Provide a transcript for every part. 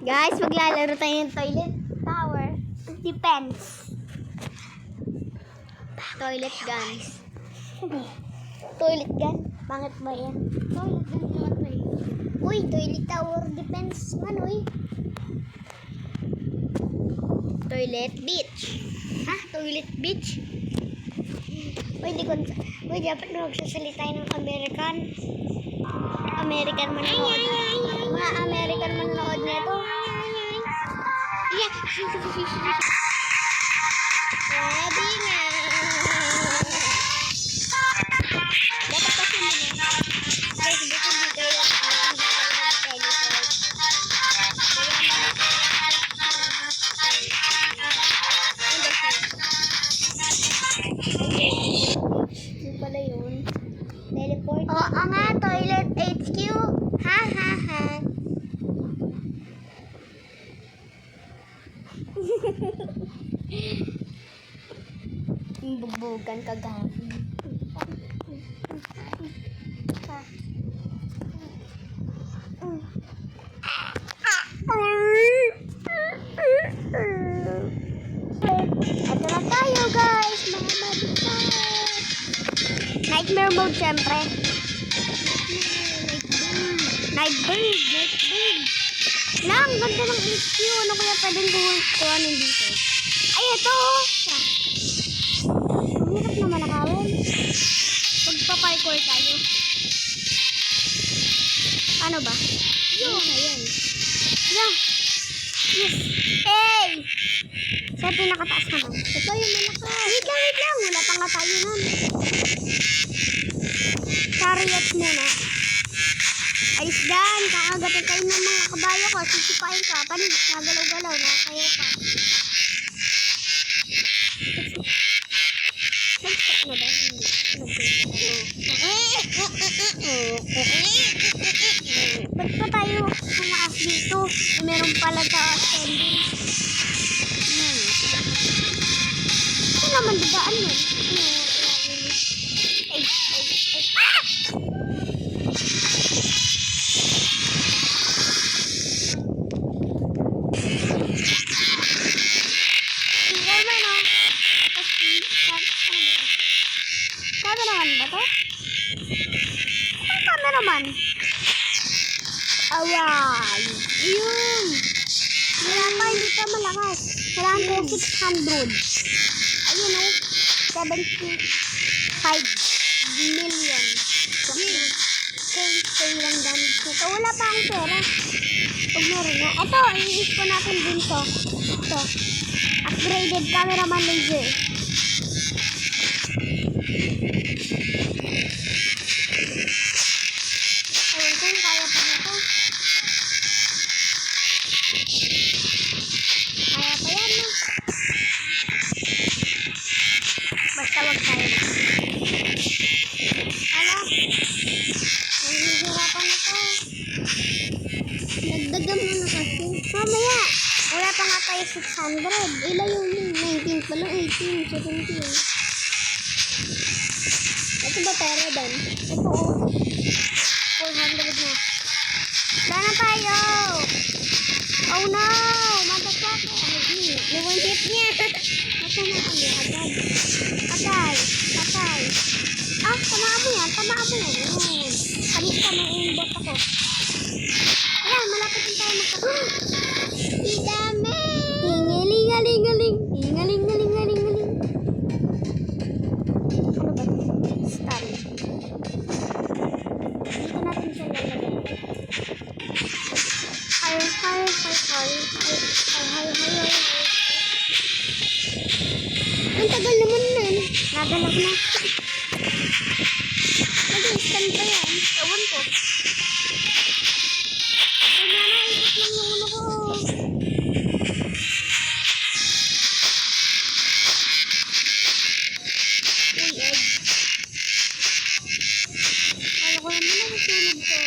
Guys, maglalaro tayo ng toilet tower. Depends. Toilet guns. Toilet gun? Bakit ba yan? Toilet gun naman ba yun? Uy, toilet tower depends man, uy. Toilet beach. Ha? Toilet beach? Uy, dapat na magsasalita ng American. American manonood. Mga American manonood nito. Yeah. Ready nga. Dapat kasi muna. Guys, dito dito yung yun pala yun. Teleport. Oo nga, toilet HQ. Ha ha ha. Bugbugan ka gabi. Ito na tayo guys, mga mabukay. Nightmare mode syempre. Nightbird. Lang, ganda ng HQ. Ano kaya pwedeng kuha ng dito? Ay, ito. Ang hirap na manakawin. Magpa-parkour tayo. Ano ba? Ayan. Yes. Hey! Sa pinakataas naman. Ito yung malakas. Wait lang. Wala pa nga tayo nun. Chariot muna. Ayos dyan. Kakagatin kayo ng mga kabayo ko. Sisipain ka. Panig. Nagalaw-galaw. Nakasayaw pa. Nagsak na ba? Ba't pa tayo kumakas dito? Meron pala sa ascending. Ito naman dadaan yun. Cameraman ba to? Ang cameraman? Aray! Yun! Wala pa, hindi pa malakas. Kailangan ko 600. Ayun o. 75 million. Kaya lang damage na to. Wala pa akong pera. Huwag mo rin na. Ito, i-use po natin din to. Ito. Upgraded cameraman laser. Ayun ko, kaya pa na to. Kaya pa yan, no? Basta wag tayo. Ala, nahihirapan na to. Nagdagam na na kasi. Mamaya, wala pa nga tayo 600. Ilayo mo, 19 pala, 18, 17. Ito ba pera dan? Ito o. 400 na. Sana tayo! Oh no! Matasak! Yung hit niya! Mata na kami agad. Patay! Ah, tamaan mo yan! Ayan. Panis ka na yung bot ako. Ayan, malapit din tayo magkakaroon. Idame! Tingaling-aling-aling! Tingaling-aling-aling-aling! Ano ba ito? Stun. Dito natin siya lalagyan. Ay. Ang tagal naman nun. Nagalap na. Nag-instant pa yan. Ewan ko. Ay, nanaikot lang yung ulo ko. Uy, egg. Kala ko naman na nasunog to.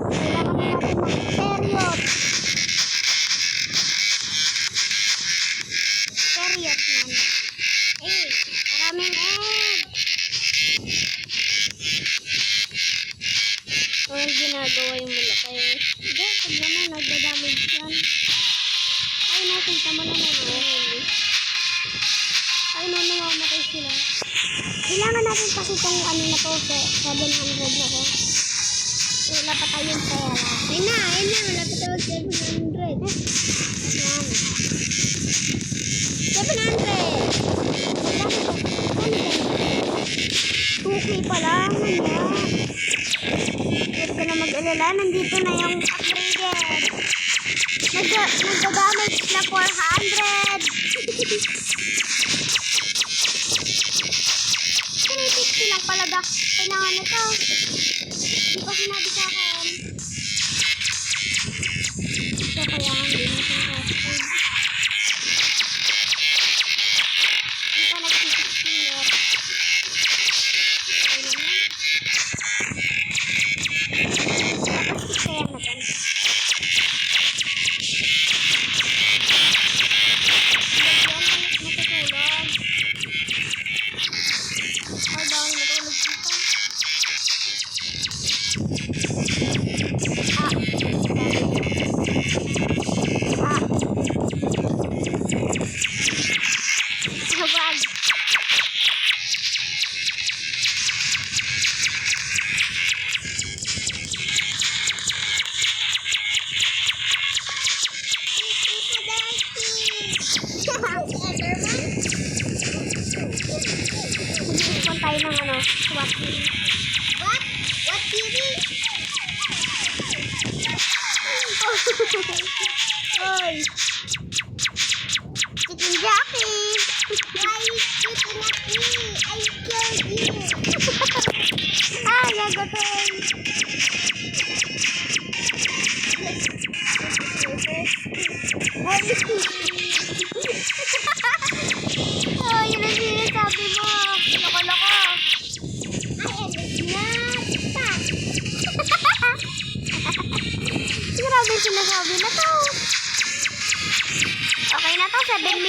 Kailangan na natin mag-seriot. Seriot man. Eh, maraming egg. mamatay sila. Kailangan natin kasi itong ano na to, 700 na to. Wala pa tayong pera. Ayun na. Wala pa tayong 700. Ayan. 700! 2K pa lang. Huwag ka na mag-alala. Nandito na yung upgraded. Nagdadamage na 400. 350 lang palaga. Kailangan na to. Hindi pa sinabi sa akin. So, kaya hindi natin upgrade. Hindi pa nag-60 okay lang yan. Tapos kaya natin. Punta tayo ng ano, SWAT TV. What? What TV? Oy! Chicken Jackie! Why you shooting at me? I killed you! Nagagotoy! Oh, yun ang sinasabi mo. Loko-loko. Grabe sinasabi na to. Okay na to, 7 minutes.